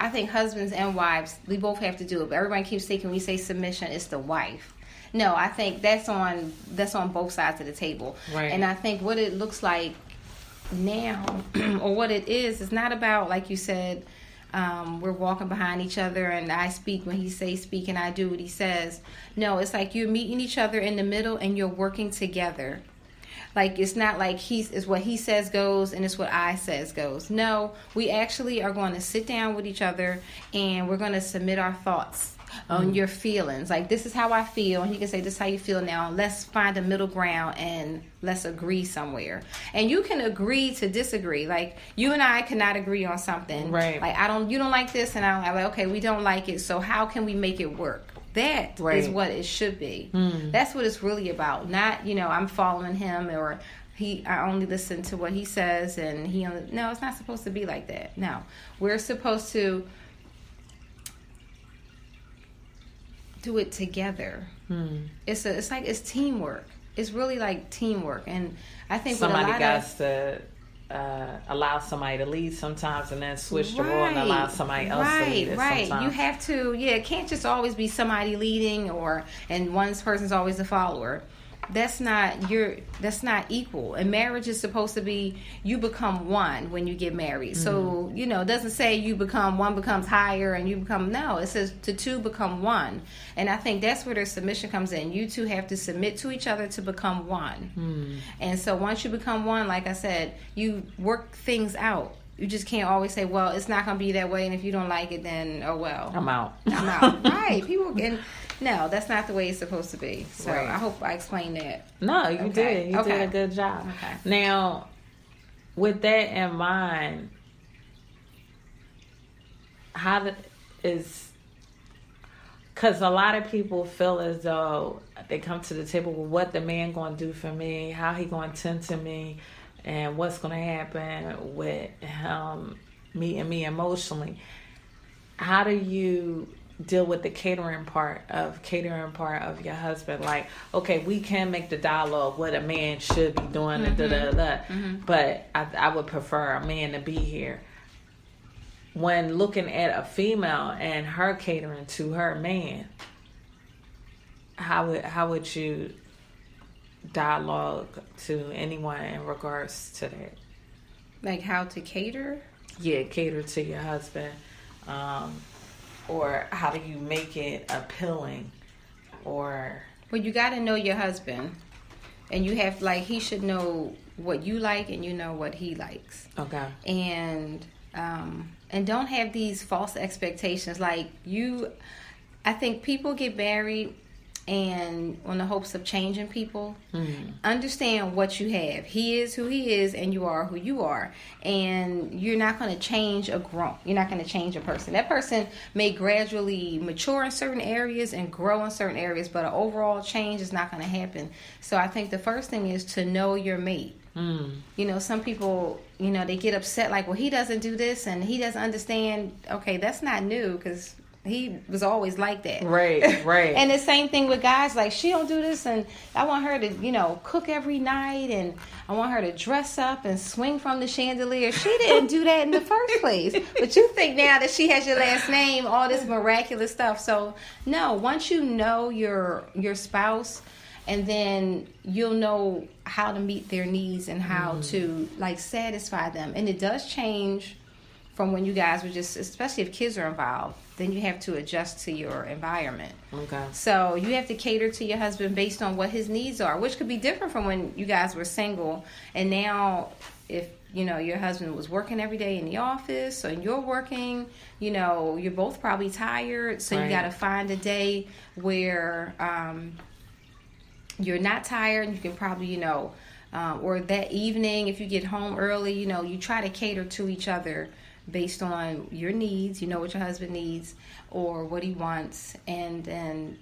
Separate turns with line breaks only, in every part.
I think husbands and wives, we both have to do it. But everybody keeps thinking when we say submission, it's the wife. No, I think that's on both sides of the table.
Right.
And I think what it looks like now, or what it is not about, like you said, we're walking behind each other and I speak when he says speak and I do what he says. No, it's like you're meeting each other in the middle and you're working together. Like, it's not like it's what he says goes and it's what I says goes. No, we actually are going to sit down with each other and we're going to submit our thoughts on your feelings. Like, this is how I feel, and he can say, this is how you feel now. Let's find a middle ground and let's agree somewhere. And you can agree to disagree. Like, you and I cannot agree on something.
Right.
Like, you don't like this, and I'm like, okay, we don't like it, so how can we make it work? That is what it should be. That's what it's really about. Not, I'm following him, or I only listen to what he says, and no, it's not supposed to be like that. No, we're supposed to do it together. It's teamwork. It's really like teamwork, and I think
somebody got to allow somebody to lead sometimes, and then switch the role and allow somebody else to lead it sometimes.
You have to. It can't just always be somebody leading, and one person's always the follower. That's not equal. And marriage is supposed to be, you become one when you get married. So, it doesn't say one becomes higher and you become, no, it says the two become one. And I think that's where their submission comes in. You two have to submit to each other to become one. And so once you become one, like I said, you work things out. You just can't always say, well, it's not going to be that way, and if you don't like it, then, oh, well.
I'm out.
Right. People can... No, that's not the way it's supposed to be. So right. I hope I explained that.
No, you did. You did a good job.
Okay.
Now, with that in mind, because a lot of people feel as though they come to the table with what the man going to do for me, how he going to tend to me, and what's going to happen with him meeting me emotionally. How do you deal with the catering part of your husband? Like, okay, we can make the dialogue what a man should be doing, but I would prefer a man to be here. When looking at a female and her catering to her man, how would you dialogue to anyone in regards to that?
Like how to cater?
Yeah, cater to your husband. Or how do you make it appealing? Or...
Well, you got to know your husband. And you have, he should know what you like and you know what he likes.
Okay.
And don't have these false expectations. I think people get married and on the hopes of changing people. Understand what you have. He is who he is and you are who you are. And you're not going to change you're not going to change a person. That person may gradually mature in certain areas and grow in certain areas, but an overall change is not going to happen. So I think the first thing is to know your mate. Some people, they get upset like, well, he doesn't do this and he doesn't understand. Okay, that's not new because he was always like that.
Right.
And the same thing with guys, like, she don't do this, and I want her to, cook every night, and I want her to dress up and swing from the chandelier. She didn't do that in the first place. But you think now that she has your last name, all this miraculous stuff. So, no, once you know your spouse, and then you'll know how to meet their needs and how to, satisfy them. And it does change from when you guys were just, especially if kids are involved, then you have to adjust to your environment.
Okay.
So you have to cater to your husband based on what his needs are, which could be different from when you guys were single. And now, if your husband was working every day in the office, and you're working, you're both probably tired. So you got to find a day where you're not tired. You can probably, or that evening if you get home early, you try to cater to each other based on your needs, what your husband needs or what he wants, and then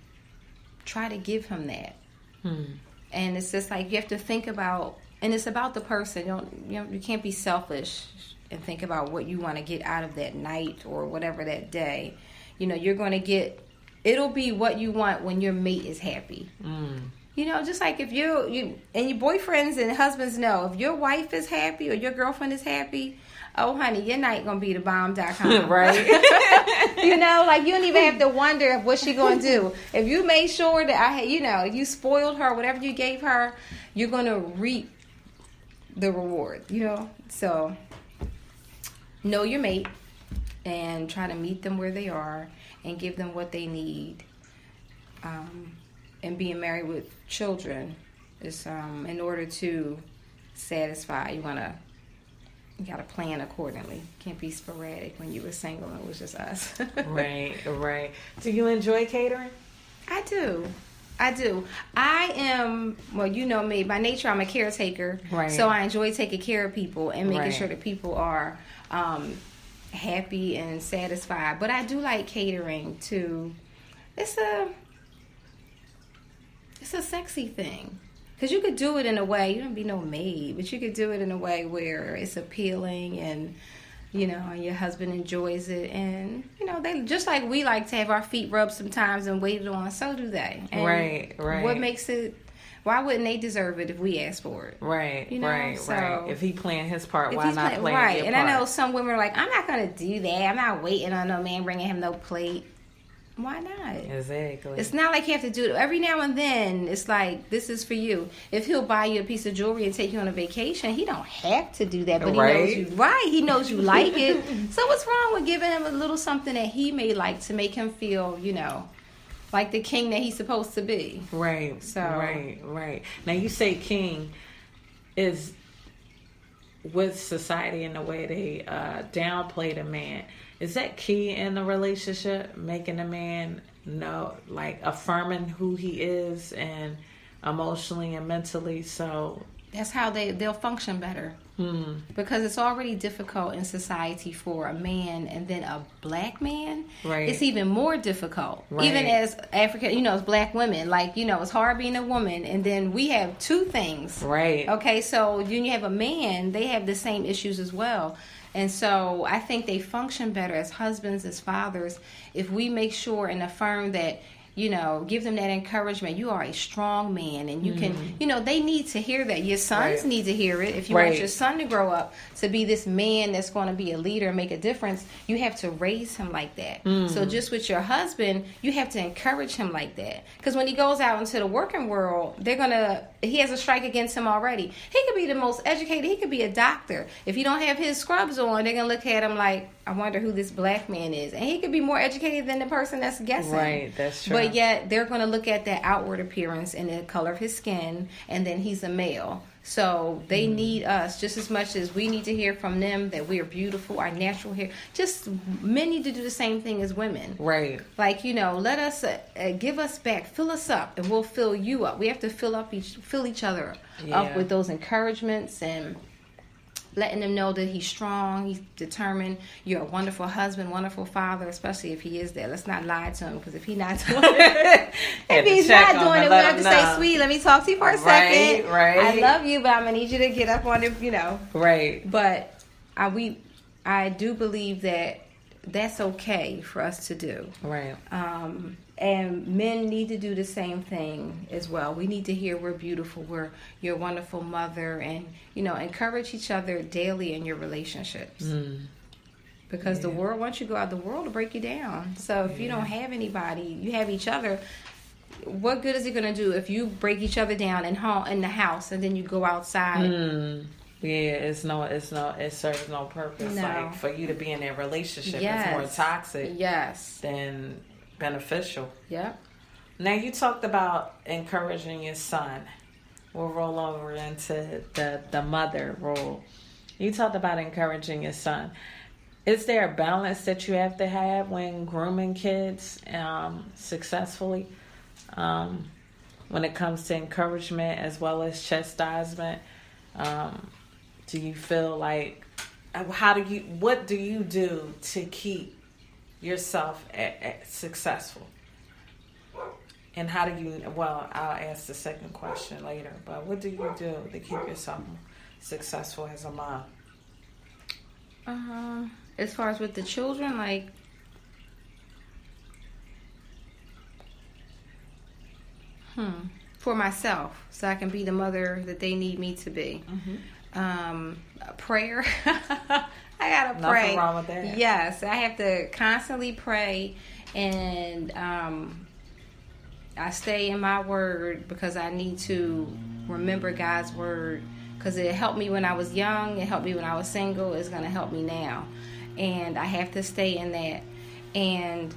try to give him that. And it's just you have to think about, and it's about the person. You can't be selfish and think about what you want to get out of that night or whatever that day. You're going to get, it'll be what you want when your mate is happy. Just like if you and your boyfriends and husbands know, if your wife is happy or your girlfriend is happy, oh, honey, your night gonna be the bomb.com.
Right.
You know, like, you don't even have to wonder what she gonna do. If you made sure that if you spoiled her, whatever you gave her, you're gonna reap the reward, you know. So know your mate and try to meet them where they are and give them what they need. And being married with children is in order to satisfy, you gotta plan accordingly. Can't be sporadic. When you were single and it was just us.
Right. Do you enjoy catering?
I do. I am, well, you know me, by nature I'm a caretaker.
Right.
So I enjoy taking care of people and making
Right.
sure that people are happy and satisfied. But I do like catering too. It's a sexy thing. Because you could do it in a way, you don't be no maid, but you could do it in a way where it's appealing and, you know, and your husband enjoys it. And, you know, they just like we like to have our feet rubbed sometimes and waited on, so do they. And
right.
what makes it, why wouldn't they deserve it if we asked for it?
Right,
you know?
right. If he playing his part, why not play
right.
your
And
part?
I know some women are like, I'm not going to do that. I'm not waiting on no man bringing him no plate. Why not?
Exactly.
It's not like you have to do it every now and then. It's like, this is for you. If he'll buy you a piece of jewelry and take you on a vacation, he don't have to do that, but
Right.
he knows you. Right, he knows you like it. So what's wrong with giving him a little something that he may like to make him feel, you know, like the king that he's supposed to be?
Right.
So
Right. Now you say king is with society in the way they downplay the man. Is that key in the relationship? Making a man know, like affirming who he is and emotionally and mentally. So
that's how they'll function better. Because it's already difficult in society for a man, and then a black man,
right.
It's even more difficult.
Right.
Even as African, you know, as black women, like, you know, it's hard being a woman, and then we have two things.
Right.
Okay, so when you have a man, they have the same issues as well. And so I think they function better as husbands, as fathers, if we make sure and affirm that, you know, give them that encouragement. You are a strong man, and you can, you know, they need to hear that. Your sons
Right.
need to hear it. If you
Right.
want your son to grow up to be this man that's going to be a leader and make a difference, you have to raise him like that. So just with your husband, you have to encourage him like that. Because when he goes out into the working world, he has a strike against him already. He could be the most educated. He could be a doctor. If you don't have his scrubs on, they're going to look at him like, I wonder who this black man is. And he could be more educated than the person that's guessing.
Right, that's true.
But yet they're going to look at that outward appearance and the color of his skin, and then he's a male. So they need us just as much as we need to hear from them that we are beautiful, our natural hair. Just men need to do the same thing as women.
Right.
Like, you know, let us give us back, fill us up, and we'll fill you up. We have to fill each other up with those encouragements and letting them know that he's strong, he's determined. You're a wonderful husband, wonderful father, especially if he is there. Let's not lie to him, because if he's not doing it, if he's not doing it, we have to say, sweet, let me talk to you for a second.
Right.
I love you, but I'm going to need you to get up on it, you know.
Right.
But I do believe that that's okay for us to do.
Right.
And men need to do the same thing as well. We need to hear we're beautiful, you're a wonderful mother, and, you know, encourage each other daily in your relationships. Because the world, once you go out, the world will break you down. So if you don't have anybody, you have each other. What good is it going to do if you break each other down in the house and then you go outside?
Yeah, it serves no purpose.
No.
Like, for you to be in that relationship,
Yes.
it's more toxic
Yes.
than beneficial.
Yep.
Now, you talked about encouraging your son. We'll roll over into the mother role. You talked about encouraging your son. Is there a balance that you have to have when grooming kids successfully when it comes to encouragement as well as chastisement? Do you feel like, what do you do to keep yourself successful? And how do you, well, I'll ask the second question later, but what do you do to keep yourself successful as a mom?
As far as with the children, like, for myself, so I can be the mother that they need me to be. Prayer. I I gotta pray.
Nothing wrong with that.
Yes, I have to constantly pray, and I stay in my word because I need to remember God's word, because it helped me when I was young, it helped me when I was single, it's going to help me now, and I have to stay in that. And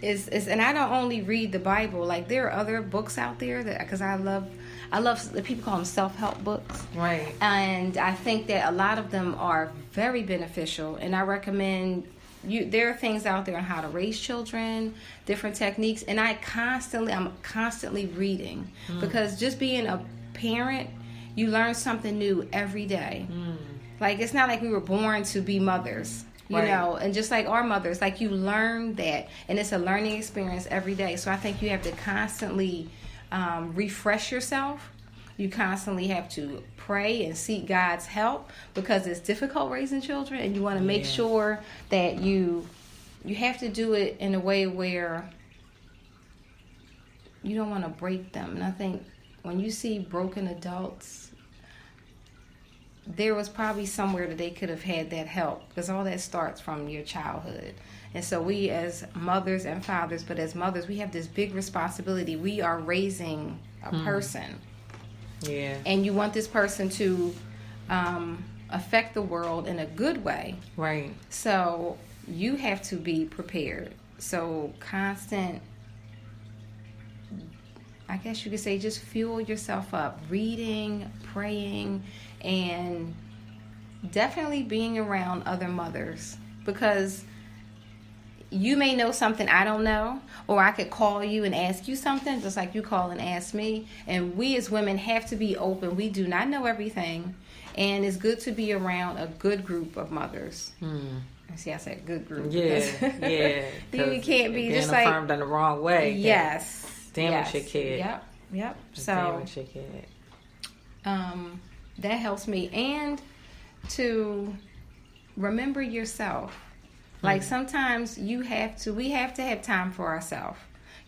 and I don't only read the Bible, like there are other books out there that, because I love the people call them self-help books,
right?
And I think that a lot of them are very beneficial, and I recommend there are things out there on how to raise children, different techniques, and I'm constantly reading, because just being a parent, you learn something new every day. Like, it's not like we were born to be mothers, you know, and just like our mothers, like, you learn that, and it's a learning experience every day. So I think you have to constantly refresh yourself. You constantly have to pray and seek God's help, because it's difficult raising children, and you want to make sure that you have to do it in a way where you don't want to break them. And I think when you see broken adults, there was probably somewhere that they could have had that help, because all that starts from your childhood. And so we, as mothers and fathers, but as mothers, we have this big responsibility. We are raising a person.
Yeah. And
you want this person to affect the world in a good way.
Right.
So you have to be prepared. So constant, I guess you could say, just fuel yourself up. Reading, praying, and definitely being around other mothers, because you may know something I don't know, or I could call you and ask you something, just like you call and ask me. And we as women have to be open. We do not know everything, and it's good to be around a good group of mothers. See, I said good group.
Yeah.
You can't be just like
affirmed in the wrong way.
Yes.
Damage your kid.
Yep. So
damage your kid.
That helps me, and to remember yourself. Like, sometimes we have to have time for ourselves.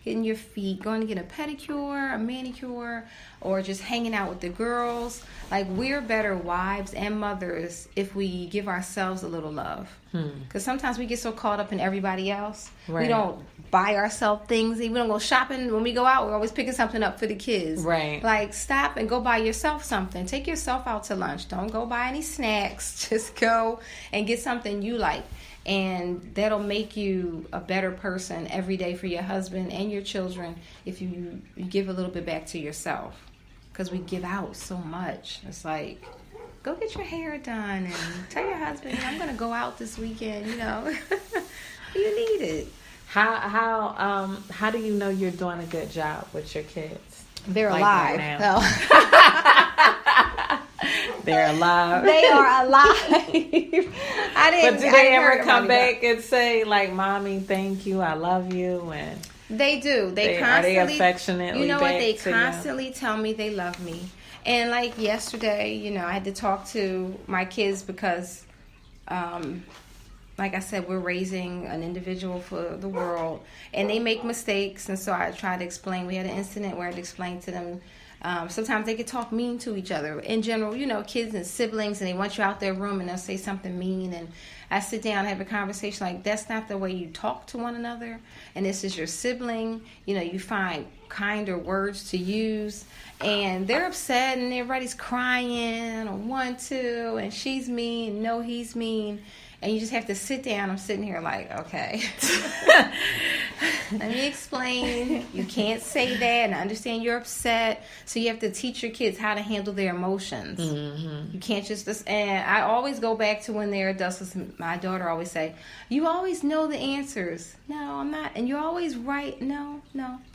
Getting your feet, going to get a pedicure, a manicure, or just hanging out with the girls. Like, we're better wives and mothers if we give ourselves a little love. Because sometimes we get so caught up in everybody else. Right. We don't buy ourselves things. We don't go shopping. When we go out, we're always picking something up for the kids.
Right.
Like, stop and go buy yourself something. Take yourself out to lunch. Don't go buy any snacks. Just go and get something you like. And that'll make you a better person every day for your husband and your children if you give a little bit back to yourself. Because we give out so much. It's like, go get your hair done and tell your husband, I'm going to go out this weekend, you know. You need it.
How do you know you're doing a good job with your kids?
They're
like
alive.
Right now? They're alive.
They are alive.
But do they ever come back and say, like, Mommy, thank you, I love you? And
they do. They constantly,
are they affectionately?
You know what? They
to
constantly tell me they love me. And like yesterday, you know, I had to talk to my kids because, like I said, we're raising an individual for the world, and they make mistakes. And so I tried to explain. We had an incident where I had to explain to them. Sometimes they could talk mean to each other. In general, you know, kids and siblings, and they want you out their room and they'll say something mean. And I sit down and have a conversation like, that's not the way you talk to one another. And this is your sibling. You know, you find kinder words to use. And they're upset and everybody's crying or want to. And she's mean. No, he's mean. And you just have to sit down. I'm sitting here like, okay. Let me explain. You can't say that, and I understand you're upset. So you have to teach your kids how to handle their emotions. Mm-hmm. You can't just... And I always go back to when they're adults. My daughter always say, you always know the answers. No, I'm not. And you're always right. No,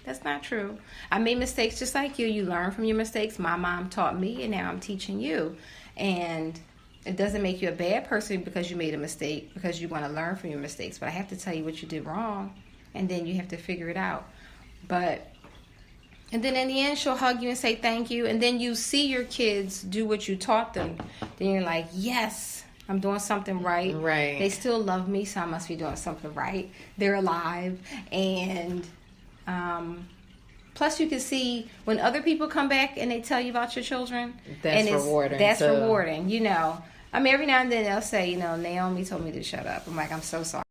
that's not true. I made mistakes just like you. You learn from your mistakes. My mom taught me, and now I'm teaching you. And... it doesn't make you a bad person because you made a mistake, because you want to learn from your mistakes. But I have to tell you what you did wrong, and then you have to figure it out. And then in the end, she'll hug you and say thank you, and then you see your kids do what you taught them. Then you're like, yes, I'm doing something right.
Right.
They still love me, so I must be doing something right. They're alive, and plus, you can see when other people come back and they tell you about your children.
That's rewarding.
That's rewarding, you know. I mean, every now and then they'll say, Naomi told me to shut up. I'm like, I'm so sorry.